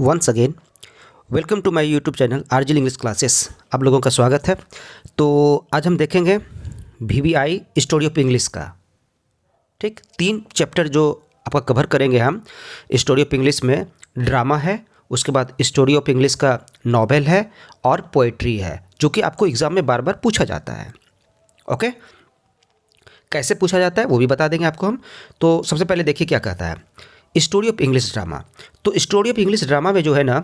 Once again welcome to my YouTube channel आरजिल English classes. आप लोगों का स्वागत है। तो आज हम देखेंगे वीवीआई स्टोरी ऑफ इंग्लिश का। ठीक, 3 चैप्टर जो आपका कवर करेंगे हम। स्टोरी ऑफ इंग्लिश में ड्रामा है, उसके बाद स्टोरी ऑफ इंग्लिश का नॉवेल है और पोएट्री है, जो कि आपको एग्ज़ाम में बार बार पूछा जाता है। ओके, कैसे पूछा जाता है वो भी बता देंगे आपको हम। तो सबसे पहले देखिए क्या कहता है स्टोरी ऑफ इंग्लिश ड्रामा। तो स्टोरी ऑफ इंग्लिश ड्रामा में जो है ना,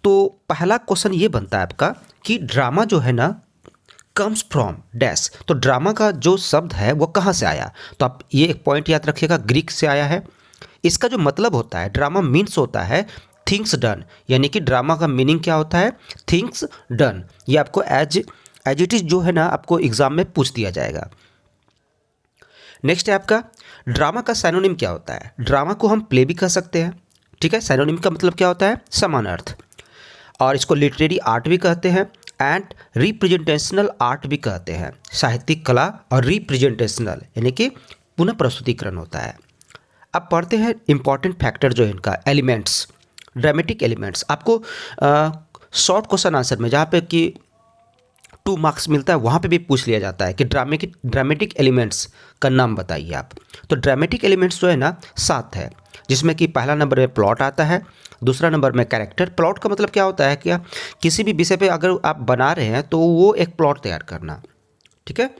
तो पहला क्वेश्चन ये बनता है आपका कि ड्रामा जो है ना कम्स फ्रॉम डैश। तो ड्रामा का जो शब्द है वो कहाँ से आया, तो आप ये एक पॉइंट याद रखिएगा, ग्रीक से आया है। इसका जो मतलब होता है, ड्रामा मीन्स होता है थिंग्स डन, यानी कि ड्रामा का मीनिंग क्या होता है, थिंग्स डन। ये आपको एज इट इज़ जो है ना आपको एग्जाम में पूछ दिया जाएगा। नेक्स्ट है आपका ड्रामा का साइनोनिम क्या होता है। ड्रामा को हम प्ले भी कह सकते हैं, ठीक है। साइनोनिम का मतलब क्या होता है, समान अर्थ। और इसको लिटरेरी आर्ट भी कहते हैं एंड रिप्रेजेंटेशनल आर्ट भी कहते हैं। साहित्यिक कला और रिप्रेजेंटेशनल यानी कि पुनः प्रस्तुतिकरण होता है। अब पढ़ते हैं इंपॉर्टेंट फैक्टर जो है इनका, एलिमेंट्स, ड्रामेटिक एलिमेंट्स। आपको शॉर्ट क्वेश्चन आंसर में जहाँ पे कि 2 मार्क्स मिलता है वहाँ पे भी पूछ लिया जाता है कि ड्रामेटिक एलिमेंट्स का नाम बताइए आप। तो ड्रामेटिक एलिमेंट्स जो है ना 7 है, जिसमें कि पहला नंबर में प्लॉट आता है, दूसरा नंबर में कैरेक्टर। प्लॉट का मतलब क्या होता है, क्या किसी भी विषय पे अगर आप बना रहे हैं तो वो एक प्लॉट तैयार करना, ठीक है,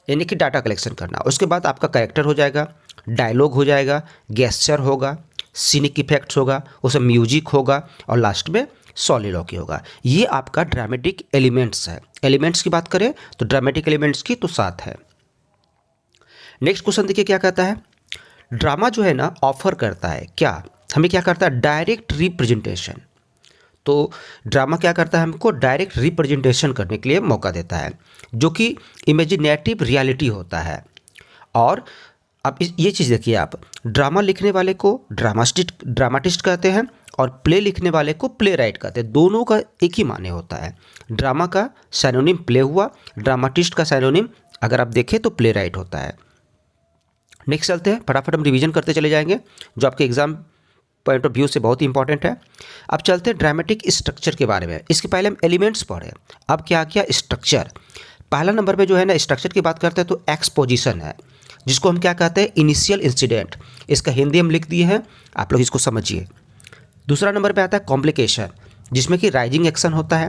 यानी कि डाटा कलेक्शन करना। उसके बाद आपका कैरेक्टर हो जाएगा, डायलॉग हो जाएगा, गेस्चर होगा, सीनिक इफेक्ट्स होगा, उसमें म्यूजिक होगा और लास्ट में सॉलिलॉकी होगा। ये आपका ड्रामेटिक एलिमेंट्स है। एलिमेंट्स की बात करें तो ड्रामेटिक एलिमेंट्स की तो 7 है। नेक्स्ट क्वेश्चन देखिए क्या कहता है, ड्रामा जो है ना ऑफर करता है क्या, हमें क्या करता है, डायरेक्ट रिप्रेजेंटेशन। तो ड्रामा क्या करता है, हमको डायरेक्ट रिप्रेजेंटेशन करने के लिए मौका देता है, जो कि इमेजिनेटिव रियलिटी होता है। और अब ये चीज़ देखिए आप, ड्रामा लिखने वाले को ड्रामाटिस्ट कहते हैं और प्ले लिखने वाले को प्ले राइट कहते हैं। दोनों का एक ही माने होता है। ड्रामा का साइनोनिम प्ले हुआ, ड्रामाटिस्ट का साइनोनिम अगर आप देखें तो प्ले राइट होता है। नेक्स्ट चलते हैं, फटाफट हम रिवीजन करते चले जाएंगे जो आपके एग्जाम पॉइंट ऑफ व्यू से बहुत ही इंपॉर्टेंट है। अब चलते हैं ड्रामेटिक स्ट्रक्चर के बारे में। इसके पहले हम एलिमेंट्स पढ़े, अब क्या किया, स्ट्रक्चर। पहला नंबर पे जो है ना स्ट्रक्चर की बात करते हैं तो एक्सपोजिशन है, जिसको हम क्या कहते हैं, इनिशियल इंसिडेंट। इसका हिंदी हम लिख दिए हैं, आप लोग इसको समझिए। दूसरा नंबर पे आता है कॉम्प्लिकेशन, जिसमें कि राइजिंग एक्शन होता है।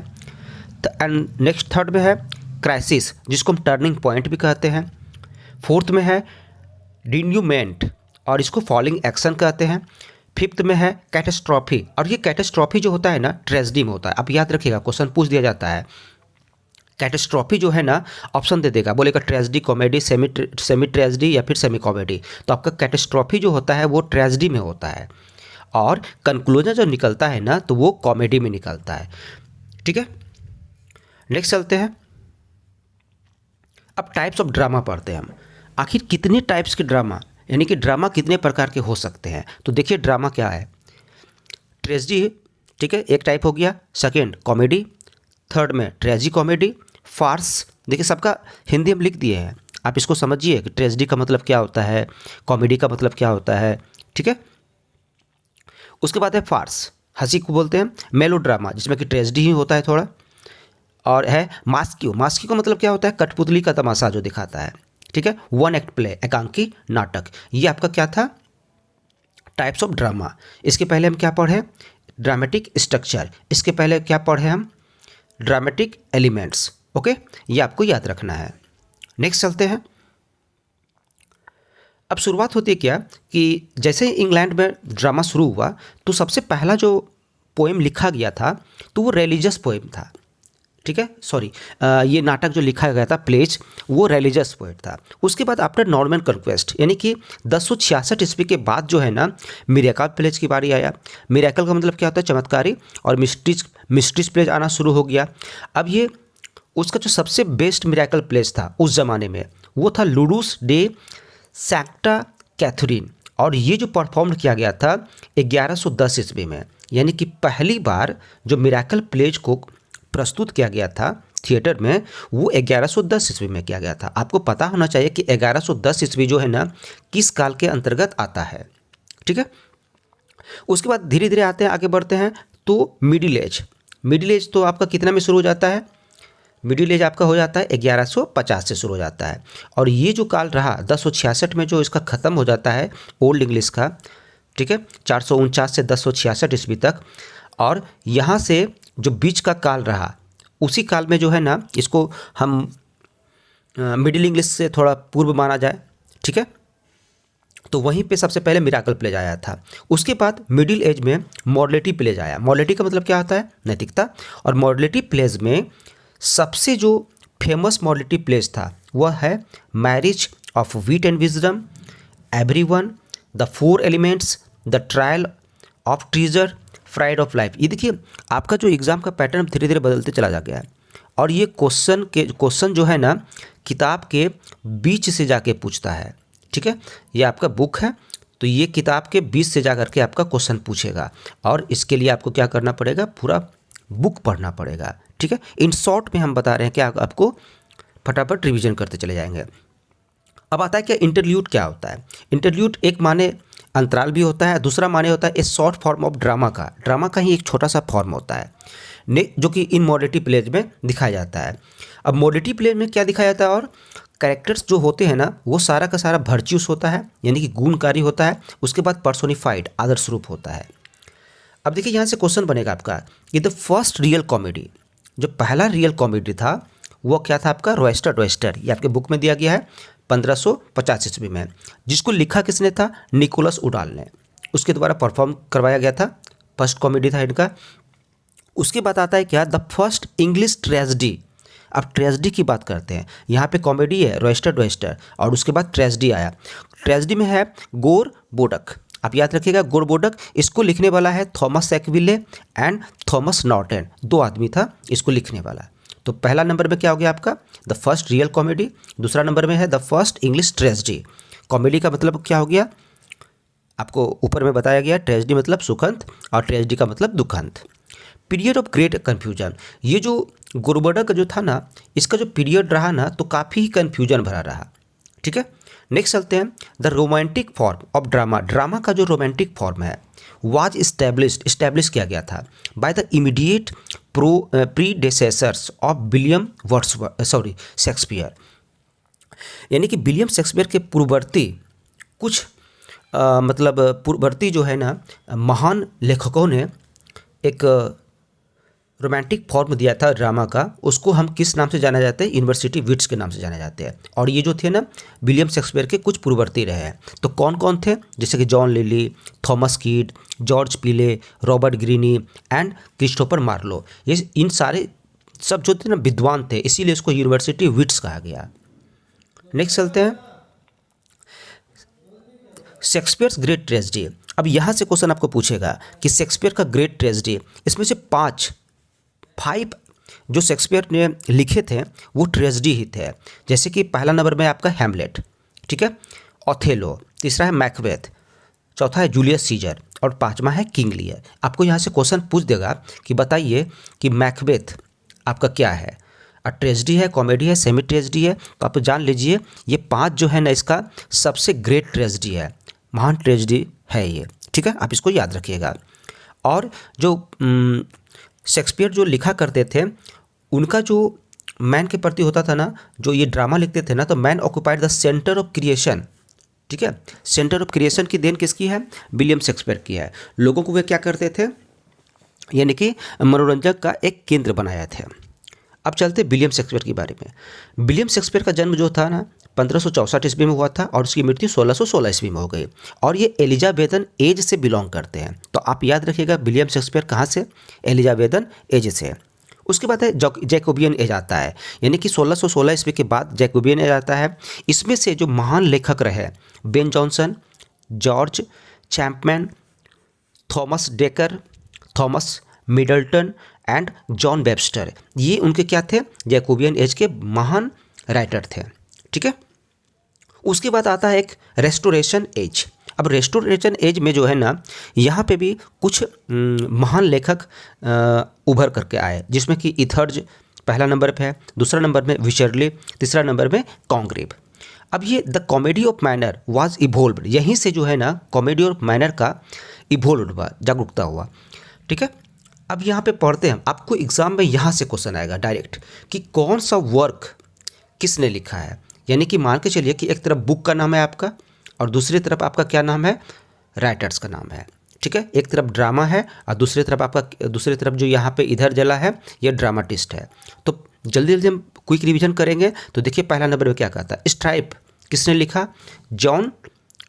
एंड नेक्स्ट थर्ड में है क्राइसिस, जिसको हम टर्निंग पॉइंट भी कहते हैं। फोर्थ में है डिन्यूमेंट और इसको फॉलिंग एक्शन कहते हैं। फिफ्थ में है कैटेस्ट्रॉफी, और ये कैटेस्ट्रॉफी जो होता है ना ट्रेजेडी में होता है। आप याद रखिएगा, क्वेश्चन पूछ दिया जाता है। कैटेस्ट्रॉफी जो है ना ऑप्शन दे देगा, बोलेगा ट्रेजेडी, कॉमेडी, सेमी ट्रेजेडी या फिर सेमी कॉमेडी। तो आपका कैटेस्ट्रॉफी जो होता है वो ट्रेजेडी में होता है, और कंक्लूजन जो निकलता है ना तो वो कॉमेडी में निकलता है, ठीक है। नेक्स्ट चलते हैं, अब टाइप्स ऑफ ड्रामा पढ़ते हैं हम। आखिर कितने टाइप्स के ड्रामा, यानी कि ड्रामा कितने प्रकार के हो सकते हैं। तो देखिए ड्रामा क्या है, ट्रेजेडी, ठीक है, एक टाइप हो गया। सेकेंड कॉमेडी, थर्ड में ट्रेजी कॉमेडी, फार्स। देखिए सबका हिंदी हम लिख दिए हैं, आप इसको समझिए कि ट्रेजेडी का मतलब क्या होता है, कॉमेडी का मतलब क्या होता है, ठीक है। उसके बाद है फार्स, हंसी को बोलते हैं। मेलोड्रामा, जिसमें कि ट्रेजेडी ही होता है थोड़ा। और है मास्क्यू, मास्क्यू का मतलब क्या होता है, कठपुतली का तमाशा जो दिखाता है, ठीक है। वन एक्ट प्ले, एकांकी नाटक। ये आपका क्या था, टाइप्स ऑफ ड्रामा। इसके पहले हम क्या पढ़े, ड्रामेटिक स्ट्रक्चर। इसके पहले क्या पढ़े हम, ड्रामेटिक एलिमेंट्स। ओके, ये आपको याद रखना है। नेक्स्ट चलते हैं, अब शुरुआत होती है क्या कि जैसे ही इंग्लैंड में ड्रामा शुरू हुआ तो सबसे पहला जो पोएम लिखा गया था तो वो रिलीजियस पोएम था, ठीक है। सॉरी, ये नाटक जो लिखा गया था प्लेज, वो रिलीजियस पोएट था। उसके बाद आफ्टर नॉर्मन कन्क्वेस्ट, यानी कि 1066 ईस्वी के बाद जो है ना मिरेकल प्लेज की बारी आया। मिरेकल का मतलब क्या होता है, चमत्कारी, और मिस्ट्रीज प्लेज आना शुरू हो गया। अब ये उसका जो सबसे बेस्ट मिरेकल प्लेज था उस ज़माने में वो था लुडूस डे सैक्टा कैथरीन, और ये जो परफॉर्म किया गया था 1110 ईस्वी में। यानी कि पहली बार जो मिरेकल प्लेज को प्रस्तुत किया गया था थिएटर में वो 1110 ईस्वी में किया गया था। आपको पता होना चाहिए कि 1110 ईस्वी जो है ना किस काल के अंतर्गत आता है, ठीक है। उसके बाद धीरे धीरे आते हैं, आगे बढ़ते हैं तो मिडिल एज तो आपका कितना में शुरू हो जाता है? मिडिल एज आपका हो जाता है 1150 से शुरू हो जाता है। और ये जो काल रहा 1066 में जो इसका ख़त्म हो जाता है ओल्ड इंग्लिश का, ठीक है, 449 से 1066 ईस्वी तक। और यहाँ से जो बीच का काल रहा उसी काल में जो है ना, इसको हम मिडिल इंग्लिश से थोड़ा पूर्व माना जाए, ठीक है। तो वहीं पे सबसे पहले मिराकल प्लेज आया था। उसके बाद मिडिल एज में मॉडलिटी प्लेज आया। मॉडलिटी का मतलब क्या होता है? नैतिकता। और मॉडलिटी प्लेज में सबसे जो फेमस मॉडलिटी प्लेज था वह है marriage of wheat and wisdom, everyone, the four elements, the trial of treasure, fried of life. ये देखिए आपका जो एग्ज़ाम का पैटर्न धीरे धीरे बदलते चला जा गया है। और ये क्वेश्चन जो है ना किताब के बीच से जाके पूछता है, ठीक है। ये आपका बुक है तो ये किताब के बीच से जा करके आपका क्वेश्चन पूछेगा। और इसके लिए आपको क्या करना पड़ेगा? पूरा बुक पढ़ना पड़ेगा, ठीक है। इन शॉर्ट में हम बता रहे हैं कि आपको फटाफट रिवीजन करते चले जाएंगे। अब आता है क्या इंटरल्यूड क्या होता है? इंटरल्यूड एक माने अंतराल भी होता है, दूसरा माने होता है ए शॉर्ट फॉर्म ऑफ ड्रामा का ही एक छोटा सा फॉर्म होता है जो कि इन मॉडलिटी प्लेज में दिखाया जाता है। अब मॉडलिटी प्लेज में क्या दिखाया जाता है? और कैरेक्टर्स जो होते हैं ना वो सारा का सारा वर्च्यूस होता है, यानी कि गुणकारी होता है। उसके बाद पर्सोनिफाइड आदर्श रूप होता है। अब देखिए यहाँ से क्वेश्चन बनेगा आपका कि द फर्स्ट रियल कॉमेडी, जो पहला रियल कॉमेडी था वो क्या था आपका? रोएस्टर। ये आपके बुक में दिया गया है 1550 ईस्वी में, जिसको लिखा किसने था? निकोलस उडाल ने। उसके द्वारा परफॉर्म करवाया गया था, फर्स्ट कॉमेडी था इनका। उसके बाद आता है क्या? The first English tragedy. अब ट्रेजेडी की बात करते हैं। यहाँ पे कॉमेडी है रोएस्टर और उसके बाद ट्रेजेडी आया। ट्रेजेडी में है गोर बोडक। आप याद रखिएगा गोर बोडक, इसको लिखने वाला है थॉमस सेक्विले एंड थॉमस नॉर्टन, दो आदमी था इसको लिखने वाला। तो पहला नंबर में क्या हो गया आपका? The first real comedy. दूसरा नंबर में है the first English tragedy. Comedy का मतलब क्या हो गया? आपको ऊपर में बताया गया, ट्रेजेडी मतलब सुखंत और ट्रेजेडी का मतलब दुखंत। पीरियड ऑफ ग्रेट कन्फ्यूजन, ये जो गुरबडा का जो था ना इसका जो पीरियड रहा ना तो काफ़ी कन्फ्यूजन भरा रहा, ठीक है। नेक्स्ट चलते हैं the romantic form of drama का जो रोमांटिक फॉर्म है वाज इस्टेब्लिश किया गया था by the immediate predecessors of Shakespeare. यानी कि विलियम शेक्सपियर के पूर्ववर्ती कुछ पूर्ववर्ती जो है ना महान लेखकों ने एक रोमांटिक फॉर्म दिया था ड्रामा का। उसको हम किस नाम से जाना जाते हैं? यूनिवर्सिटी विट्स के नाम से जाने जाते हैं। और ये जो थे ना विलियम शेक्सपियर के कुछ पूर्ववर्ती रहे हैं। तो कौन कौन थे? जैसे कि John Lyly, Thomas Kyd, George Peele, Robert Greene and Christopher Marlowe. ये इन सारे सब जो थे ना विद्वान थे, इसीलिए इसको यूनिवर्सिटी विट्स कहा गया। नेक्स्ट चलते हैं शेक्सपियर्स ग्रेट ट्रेजेडी। अब यहाँ से क्वेश्चन आपको पूछेगा कि शेक्सपियर का ग्रेट ट्रेजेडी, इसमें से 5 जो शेक्सपियर ने लिखे थे वो ट्रेजेडी ही थे। जैसे कि पहला नंबर में आपका हैमलेट, ठीक है, ओथेलो, तीसरा है मैकबेथ, चौथा है जूलियस सीजर और पांचवा है किंग लियर। आपको यहाँ से क्वेश्चन पूछ देगा कि बताइए कि मैकबेथ आपका क्या है? ट्रेजेडी है, कॉमेडी है, सेमी ट्रेजेडी है। तो आप जान लीजिए ये 5 जो है ना इसका सबसे ग्रेट ट्रेजेडी है, महान ट्रेजेडी है ये, ठीक है। आप इसको याद रखिएगा। और जो शेक्सपियर जो लिखा करते थे उनका जो मैन के प्रति होता था ना, जो ये ड्रामा लिखते थे ना, तो man occupied the centre of creation, ठीक है। सेंटर ऑफ क्रिएशन की देन किसकी है? विलियम शेक्सपियर की है। लोगों को वे क्या करते थे? यानी कि मनोरंजक का एक केंद्र बनाया थे। अब चलते विलियम शेक्सपियर के बारे में। विलियम शेक्सपियर का जन्म जो था ना 1564 ईस्वी में हुआ था और उसकी मृत्यु 1616 ईस्वी में हो गई। और ये एलिजाबेथन एज से बिलोंग करते हैं। तो आप याद रखिएगा विलियम शेक्सपियर कहाँ से? एलिजाबेथन एज से। उसके बाद है जैकोबियन एज आता है, यानी कि 1616 ईस्वी के बाद जैकोबियन एज आता है। इसमें से जो महान लेखक रहे Ben Jonson, George Chapman, Thomas Dekker, Thomas Middleton and John Webster, ये उनके क्या थे? जैकोबियन एज के महान राइटर थे, ठीक है। उसके बाद आता है एक रेस्टोरेशन एज। अब रेस्टोरेशन एज में जो है ना यहाँ पे भी कुछ महान लेखक उभर करके आए, जिसमें कि इथर्ज पहला नंबर पे है, दूसरा नंबर में विचरले, तीसरा नंबर में कॉन्ग्रेव। अब ये the comedy of manner was evolved, यहीं से जो है ना कॉमेडी ऑफ मैनर का इवोल्व हुआ, जागरूकता हुआ, ठीक है। अब यहाँ पे पढ़ते हैं, आपको एग्जाम में यहाँ से क्वेश्चन आएगा डायरेक्ट कि कौन सा वर्क किसने लिखा है। यानी कि मान के चलिए कि एक तरफ बुक का नाम है आपका और दूसरी तरफ आपका क्या नाम है, राइटर्स का नाम है। ठीक है, एक तरफ ड्रामा है और दूसरी तरफ आपका, दूसरी तरफ जो यहाँ पे इधर जला है ये ड्रामाटिस्ट है। तो जल्दी जल्दी हम क्विक रिवीजन करेंगे। तो देखिए पहला नंबर में क्या कहता है, स्ट्राइप किसने लिखा, जॉन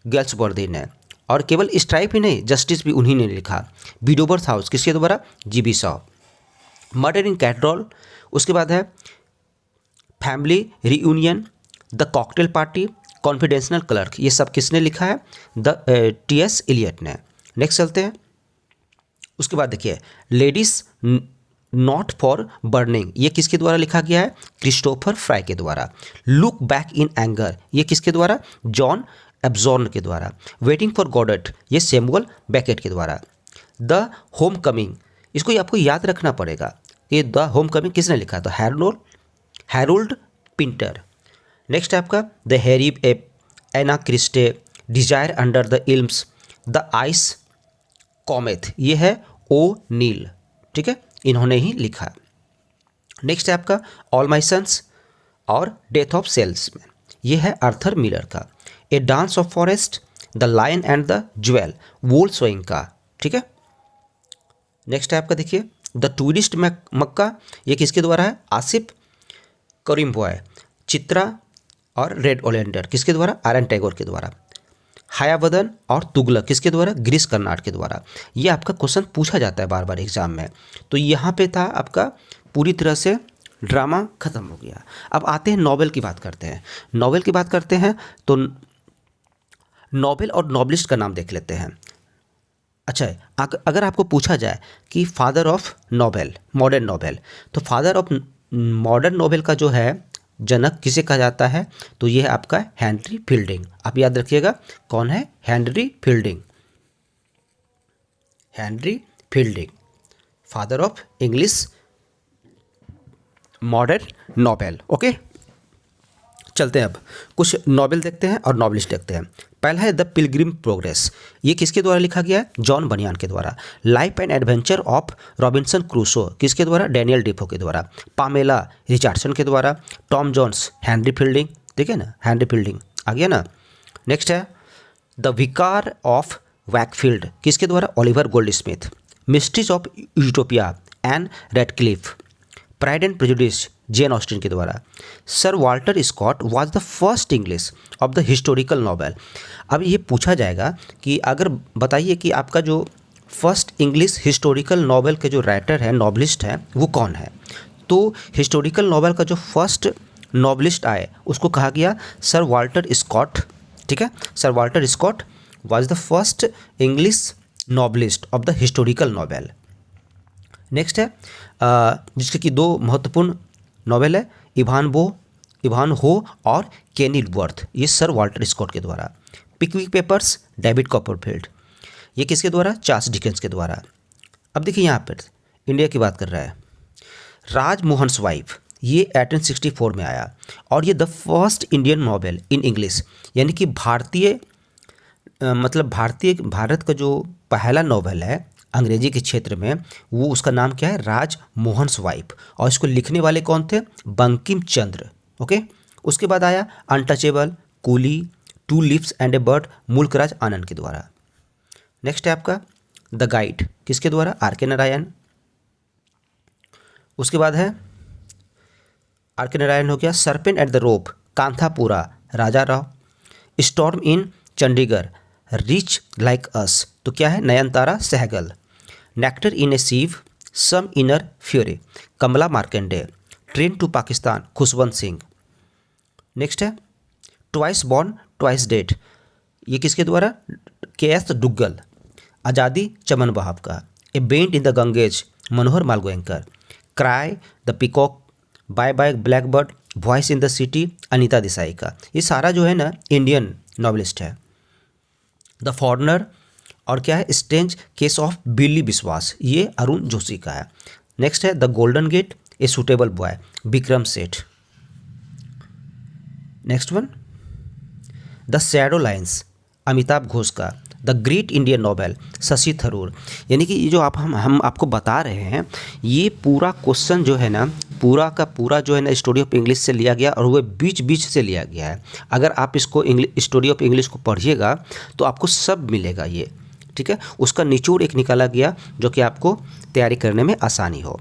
गेल्सवर्दी ने। और केवल स्ट्राइप ही नहीं, जस्टिस भी उन्हीं ने लिखा। विडोवर्स हाउस किसके द्वारा, जीबी शॉ। मर्डर इन कैथड्रल, उसके बाद है family reunion, the cocktail party, confidential clerk, ये सब किसने लिखा है, टी.एस. इलियट ने। नेक्स्ट चलते हैं, उसके बाद देखिए लेडीज नॉट फॉर बर्निंग, ये किसके द्वारा लिखा गया है, क्रिस्टोफर फ्राई के द्वारा। लुक बैक इन एंगर, ये किसके द्वारा, जॉन एब्जॉर्न के द्वारा। वेटिंग फॉर गॉडेट, ये सैमुअल बेकेट के द्वारा। द होम कमिंग, इसको आपको याद रखना पड़ेगा, ये द होम कमिंग किसने लिखा, तो हैरोल्ड पिंटर। नेक्स्ट है आपका the hairy Anna Christie, desire under the elms, the ice cometh, ये है ओ नील। ठीक है, इन्होंने ही लिखा। नेक्स्ट है आपका ऑल माई सन्स और डेथ ऑफ सेल्समैन, ये है आर्थर मिलर का। A dance of forest, the lion and the jewel, Wole Soyinka का। ठीक है, नेक्स्ट है आपका देखिए द टूरिस्ट मक्का, ये किसके द्वारा है, आसिफ करीमबॉय। चित्रा और रेड ओलेंडर किसके द्वारा, आरएन टैगोर के द्वारा। हयावदन और तुगलक किसके द्वारा, गिरीश कर्नाड के द्वारा। ये आपका क्वेश्चन पूछा जाता है बार बार एग्जाम में। तो यहाँ पे था आपका पूरी तरह से ड्रामा खत्म हो गया। अब आते हैं नॉवेल की बात करते हैं। नॉवेल की बात करते हैं तो नॉवेल और नॉवलिस्ट का नाम देख लेते हैं। अच्छा है, अगर आपको पूछा जाए कि father of novel, modern novel, तो फादर ऑफ मॉडर्न नॉवेल का जो है जनक किसे कहा जाता है, तो ये है आपका हेनरी फील्डिंग। आप याद रखिएगा कौन है, Henry fielding. Henry fielding father of English modern novel. Okay, चलते हैं अब कुछ नॉवेल देखते हैं और नॉवलिस्ट देखते हैं। पहला है द पिलग्रिम प्रोग्रेस, ये किसके द्वारा लिखा गया है, जॉन बनियान के द्वारा। Life and adventure of Robinson Crusoe किसके द्वारा, डैनियल डिफो के द्वारा। पामेला रिचर्डसन के द्वारा। Tom Jones, Henry Fielding. ठीक है ना, हेनरी फील्डिंग आ गया ना। नेक्स्ट है द विकार ऑफ वैकफील्ड किसके द्वारा, Oliver Goldsmith. Mysteries of Utopia, Ann Radcliffe. Pride and prejudice, Jane Austen के द्वारा। Sir Walter Scott was the first English of the historical novel. अब ये पूछा जाएगा कि अगर बताइए कि आपका जो फर्स्ट इंग्लिश हिस्टोरिकल नॉवेल के जो राइटर है, नॉवलिस्ट है, वो कौन है। तो हिस्टोरिकल नॉवेल का जो फर्स्ट नॉवलिस्ट आए उसको कहा गया सर वाल्टर स्कॉट। ठीक है, sir Walter Scott was the first English novelist of the historical novel. Next है जिसके कि दो महत्वपूर्ण नॉवेल है, इवान हो और केनिल वर्थ, ये सर वाल्टर स्कॉट के द्वारा। पिकविक पेपर्स, डेविड कॉपरफील्ड, ये किसके द्वारा, चार्ल्स डिकेंस के द्वारा। अब देखिए यहाँ पर इंडिया की बात कर रहा है, राजमोहन्स वाइफ, ये 1864 में आया और ये the first Indian novel in English, यानी कि भारत का जो पहला नॉवेल है अंग्रेजी के क्षेत्र में, वो उसका नाम क्या है, राजमोहन्स वाइफ। और इसको लिखने वाले कौन थे, बंकिम चंद्र। ओके, उसके बाद आया untouchable, coolie, two lives and a bird, Mulk Raj Anand के द्वारा। नेक्स्ट है आपका द गाइड किसके द्वारा, आर.के. नारायण। उसके बाद है आर.के. नारायण हो गया। Serpent at the rope, Kanthapura, Raja Rao. Storm in Chandigarh, rich like us, तो क्या है, Nayantara Sahgal. Nectar in a sieve, some inner fury, Kamala Markandaya. Train to Pakistan, Khushwant Singh. Next है ट्वाइस बॉर्न ट्वाइस डेड, ये किसके द्वारा, के.एस. डुग्गल। आज़ादी चमन बहाव का। A bend in the Ganges, Manohar Malgonkar. Cry the peacock, bye bye blackbird, voice in the city, Anita Desai का। ये सारा जो है ना इंडियन नॉवलिस्ट है। द फॉरेनर और क्या है, strange case of Billy Biswas, ये अरुण जोशी का है। नेक्स्ट है the golden gate, a suitable boy, Vikram Seth. Next one the shadow lines, Amitabh Ghosh का। The great Indian novel Shashi Tharoor. यानी कि ये जो हम आपको बता रहे हैं, ये पूरा क्वेश्चन जो है ना, पूरा का पूरा जो है ना स्टोरी ऑफ इंग्लिश से लिया गया और वो बीच बीच से लिया गया है। अगर आप इसको स्टोरी ऑफ इंग्लिश को पढ़िएगा तो आपको सब मिलेगा ये, ठीक है। उसका निचोड़ एक निकाला गया जो कि आपको तैयारी करने में आसानी हो।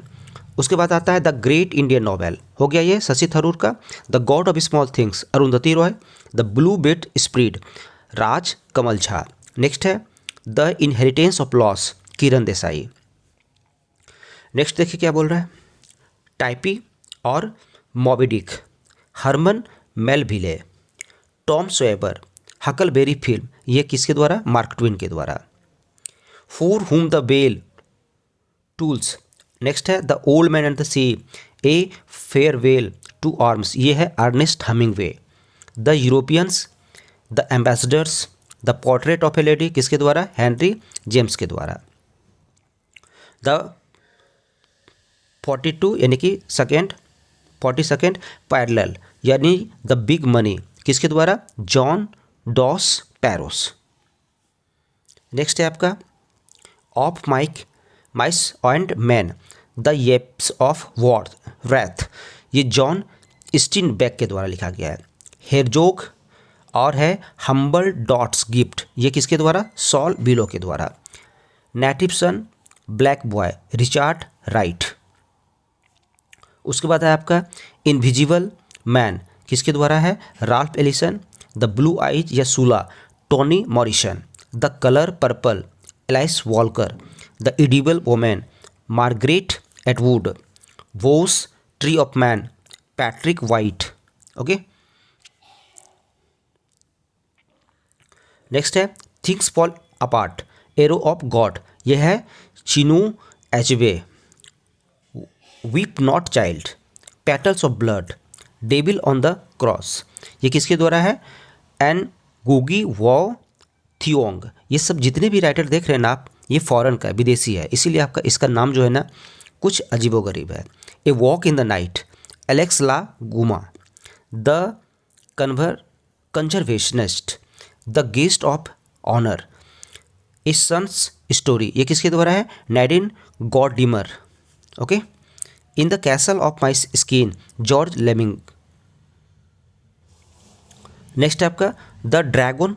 उसके बाद आता है द ग्रेट इंडियन नोबेल, हो गया ये शशि थरूर का। The god of small things Arundhati Roy. The blue bedspread Raj Kamal Jha. Next है the inheritance of loss Kiran Desai. Next देखिए क्या बोल रहा है, टाइपी और Moby Dick Herman Melville. Tom Sawyer Huckleberry Finn, ये किसके द्वारा, मार्क ट्वेन के द्वारा। For whom the bell tolls. Next है the old man and the sea a farewell to arms, ये है Ernest हमिंगवे। The Europeans the ambassadors. The portrait of A lady किसके द्वारा, हेनरी जेम्स के द्वारा। द 42 यानी कि 42nd पैरेलल यानी द बिग मनी किसके द्वारा, जॉन डॉस पैरोस। नेक्स्ट है आपका of mice and man the grapes of wrath, ये जॉन स्टीनबेक के द्वारा लिखा गया है। हेरजोग और है हम्बल डॉट्स गिफ्ट, ये किसके द्वारा, सॉल बिलो के द्वारा। Native son black boy Richard Wright. उसके बाद है आपका इनविजिबल मैन किसके द्वारा है, Ralph Ellison. The blue eyes या Sula Toni Morrison. The colour purple Alice Walker. The edible women Margaret Atwood. Voss tree of man Patrick White. Okay, next है things fall apart arrow of god, यह है Chinua Achebe. Weep not child petals of blood devil on the cross, ये किसके द्वारा है, N गुगी Waugh थियोंग। ये सब जितने भी राइटर देख रहे हैं ना आप, ये फॉरेन का विदेशी है, इसीलिए आपका इसका नाम जो है ना कुछ अजीबोगरीब है। A walk in the night Alex La Guma. The conservationist the guest of honour. A son's story, ये किसके द्वारा है, Nadine Gordimer. Okay, in the castle of my skin George Lamming. Next आपका the dragon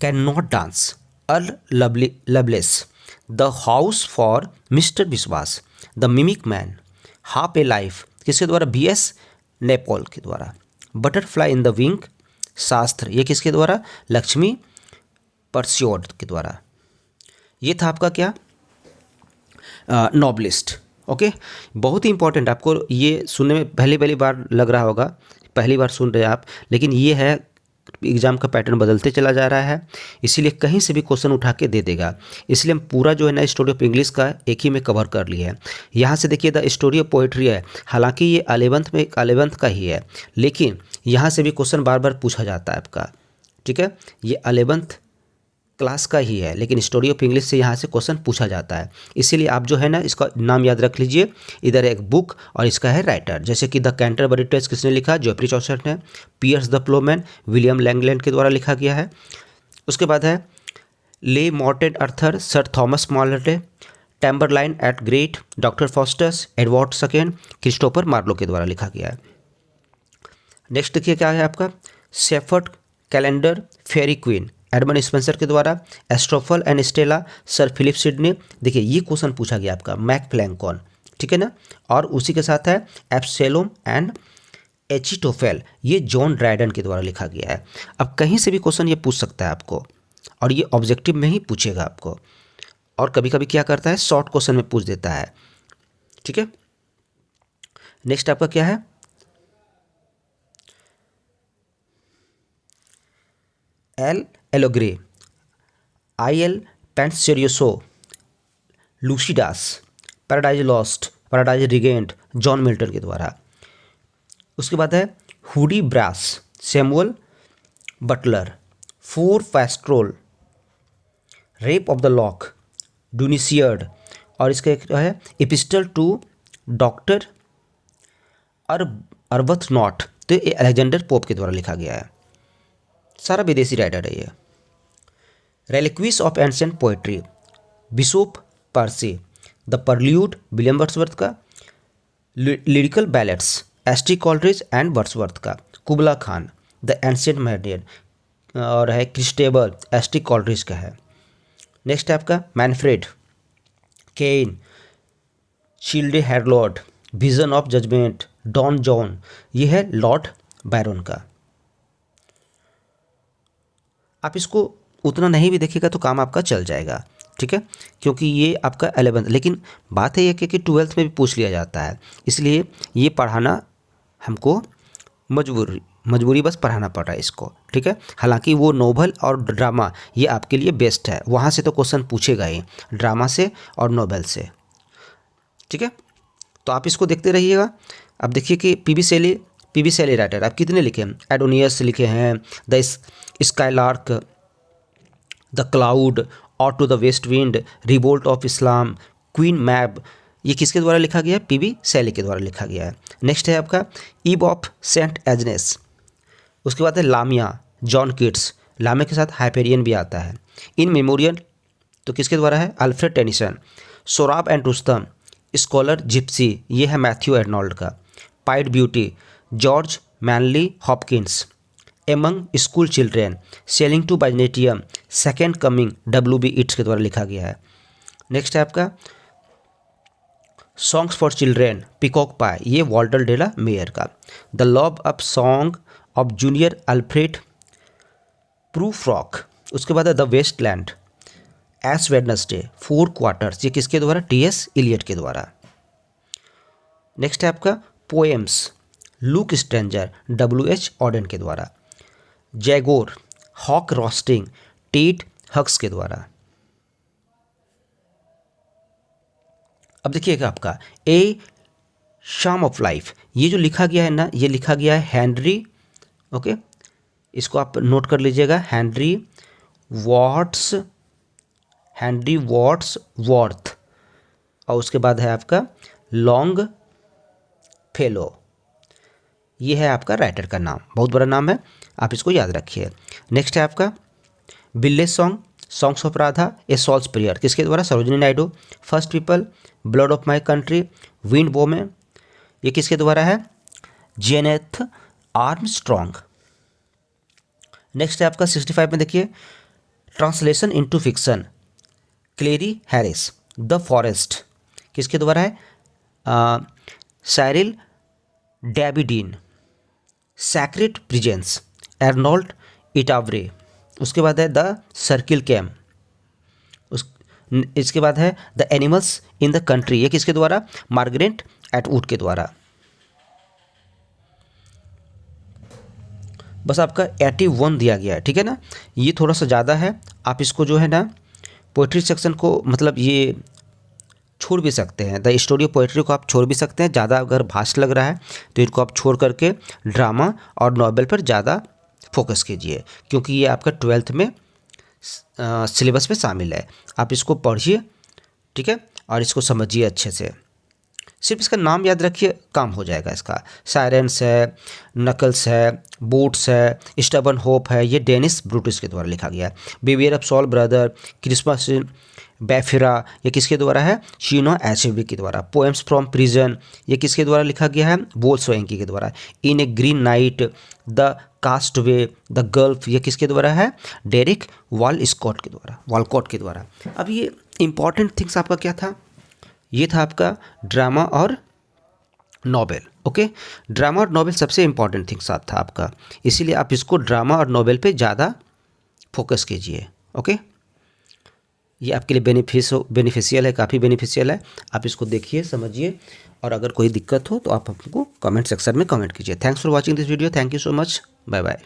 can not dance Earl Lovelace. The house for mister Biswas. The mimic man half a life किसके द्वारा, BS नेपॉल के द्वारा। Butterfly in the wing शास्त्र, ये किसके द्वारा, लक्ष्मी परस्योड के द्वारा। ये था आपका क्या, नॉवलिस्ट। ओके, बहुत ही इंपॉर्टेंट, आपको ये सुनने में पहली बार लग रहा होगा, पहली बार सुन रहे हैं आप, लेकिन ये है एग्ज़ाम का पैटर्न बदलते चला जा रहा है, इसीलिए कहीं से भी क्वेश्चन उठा के दे देगा। इसलिए हम पूरा जो है ना स्टोरी ऑफ इंग्लिश का एक ही में कवर कर लिए हैं। यहाँ से देखिए द स्टोरी ऑफ पोइट्री है, हालांकि ये 11th का ही है, लेकिन यहाँ से भी क्वेश्चन बार बार पूछा जाता है आपका, ठीक है। ये 11th क्लास का ही है, लेकिन स्टोरी ऑफ इंग्लिश से यहाँ से क्वेश्चन पूछा जाता है, इसीलिए आप जो है ना इसका नाम याद रख लीजिए। इधर एक बुक और इसका है राइटर, जैसे कि द कैंटरबरी टेस्ट किसने लिखा, जेफरी चौसर ने। Piers the Ploughman William Langland के द्वारा लिखा गया है। उसके बाद है Le Morte Arthur sir Thomas Malory. Tamburlaine at great doctor Faustus Edward second Christopher Marlowe के द्वारा लिखा गया है। नेक्स्ट देखिए क्या है आपका, shepherd calendar faerie queene Edmund Spenser के द्वारा। Astrophel and Stella sir Philip Sidney. देखिए ये क्वेश्चन पूछा गया आपका मैक फ्लैंकॉन, ठीक है ना। और उसी के साथ है एब्सेलोम एंड एचिटोफेल, ये जॉन ड्राइडन के द्वारा लिखा गया है। अब कहीं से भी क्वेश्चन ये पूछ सकता है आपको, और ये ऑब्जेक्टिव में ही पूछेगा आपको, और कभी कभी क्या करता है शॉर्ट क्वेश्चन में पूछ देता है, ठीक है। नेक्स्ट आपका क्या है, L Allegro IL Penseroso Lycidas paradise lost paradise regained John Milton के द्वारा। उसके बाद है Hudibras Samuel Butler. Four pastorals rape of the lock Dunciad. और इसका एक है epistle to doctor Arbuthnot, तो ये अलेक्जेंडर पोप के द्वारा लिखा गया है, सारा विदेशी राइटर है ये। Reliques of ancient poetry, bishop Percy, the prelude William Wordsworth का, lyrical ballads S T. Coleridge and Wordsworth का, Kubla Khan the ancient mariner और है क्रिस्टेबल एस.टी. कॉलरिज का है। नेक्स्ट है आपका Manfred, Cain, Childe Harold, vision of judgement, Don Juan, ये है लॉर्ड बैरन का। आप इसको उतना नहीं भी देखिएगा तो काम आपका चल जाएगा, ठीक है, क्योंकि ये आपका 11th, लेकिन बात है ये कि 12th में भी पूछ लिया जाता है, इसलिए ये पढ़ाना हमको मजबूरी बस पढ़ाना पड़ रहा है इसको, ठीक है। हालांकि वो नोवेल और ड्रामा ये आपके लिए बेस्ट है, वहाँ से तो क्वेश्चन पूछेगा ही, ड्रामा से और नोवेल से, ठीक है। तो आप इसको देखते रहिएगा। अब देखिए कि पी बी शैली राइटर आप कितने लिखे हैं, एडोनियस लिखे हैं, द स्काईलार्क, द क्लाउड, और to the west wind, revolt of Islam, queen Mab, ये किसके द्वारा लिखा गया है, पी.बी. शैली के द्वारा लिखा गया है। नेक्स्ट है आपका ईव ऑफ सेंट एजनेस, उसके बाद है लामिया, जॉन किट्स, लामिया के साथ हाइपेरियन भी आता है। इन मेमोरियल तो किसके द्वारा है, Alfred Tennyson. Sohrab and Rustum, scholar gipsy, ये है मैथ्यू एर्नोल्ड का। Pied beauty, George Manley Hopkins. Among school children, sailing to Byzantium, second coming, W.B. Yeats के द्वारा लिखा गया है। नेक्स्ट है आपका songs for children, peacock pie, ये वॉल्टर डेला मेयर का। The love of song of junior Alfred Prufrock, उसके बाद है the wasteland, Ash Wednesday, 4 quartets, ये किसके द्वारा, T.S. इलियट के द्वारा। नेक्स्ट है आपका poems, look stranger, W.H. Odean के द्वारा। जैगोर, हॉक रोस्टिंग, टेट हक्स के द्वारा। अब देखिएगा आपका ए शाम ऑफ लाइफ, ये जो लिखा गया है ना, ये लिखा गया है हेनरी, ओके, इसको आप नोट कर लीजिएगा, हेनरी वॉट्स वर्थ, और उसके बाद है आपका लॉन्ग फेलो, ये है आपका राइटर का नाम, बहुत बड़ा नाम है, आप इसको याद रखिए। नेक्स्ट है आपका बिल्ले song, songs of Radha, A souls prayer, किसके द्वारा, Sarojini Naidu. First people, blood of my country, wind women, ये किसके द्वारा है, जेनेथ आर्मस्ट्रॉन्ग। नेक्स्ट है आपका 65 में देखिए translation into fiction, Claire Harris. The forest, किसके द्वारा है, Cyril Dabydeen. Sacred presence, Arnold Itwaru. उसके बाद है द सर्किल कैम, इसके बाद है the animals in the country, ये किसके द्वारा, मार्गरेट एटवुड के द्वारा। बस आपका 81 दिया गया है, ठीक है ना, ये थोड़ा सा ज़्यादा है, आप इसको जो है ना पोइट्री सेक्शन को मतलब ये छोड़ भी सकते हैं, द स्टोरी ऑफ पोइट्री को आप छोड़ भी सकते हैं, ज़्यादा अगर भास्ट लग रहा है तो इनको आप छोड़ करके ड्रामा और नॉवेल पर ज़्यादा फोकस कीजिए, क्योंकि ये आपका 12th में सिलेबस में शामिल है। आप इसको पढ़िए, ठीक है, और इसको समझिए अच्छे से, सिर्फ इसका नाम याद रखिए, काम हो जाएगा इसका। साइरेंस है, नकल्स है, बूट्स है, स्टबर्न होप है, ये डेनिस ब्रूटस के द्वारा लिखा गया है। बिवियर ऑफ सॉल ब्रदर, क्रिसमस बैफिरा, ये किसके द्वारा है, शीनो एचेवी के द्वारा। पोएम्स फ्रॉम प्रिजन, ये किसके द्वारा लिखा गया है, बोल्सोएंकी के द्वारा। In a green night, the castaway, the gulf, ये किसके द्वारा है, डेरिक वॉलकॉट के द्वारा। अब ये इंपॉर्टेंट थिंग्स आपका क्या था, ये था आपका ड्रामा और नॉवेल, ओके। ड्रामा और नॉवेल सबसे इंपॉर्टेंट थिंग्स था आपका, इसीलिए आप इसको ड्रामा और नॉवेल पे ज़्यादा फोकस कीजिए, ओके। ये आपके लिए बेनिफिशियल है, काफ़ी बेनिफिशियल है, आप इसको देखिए, समझिए, और अगर कोई दिक्कत हो तो आप हमको कमेंट सेक्शन में कमेंट कीजिए। Thanks for watching this video, thank you so much, bye bye.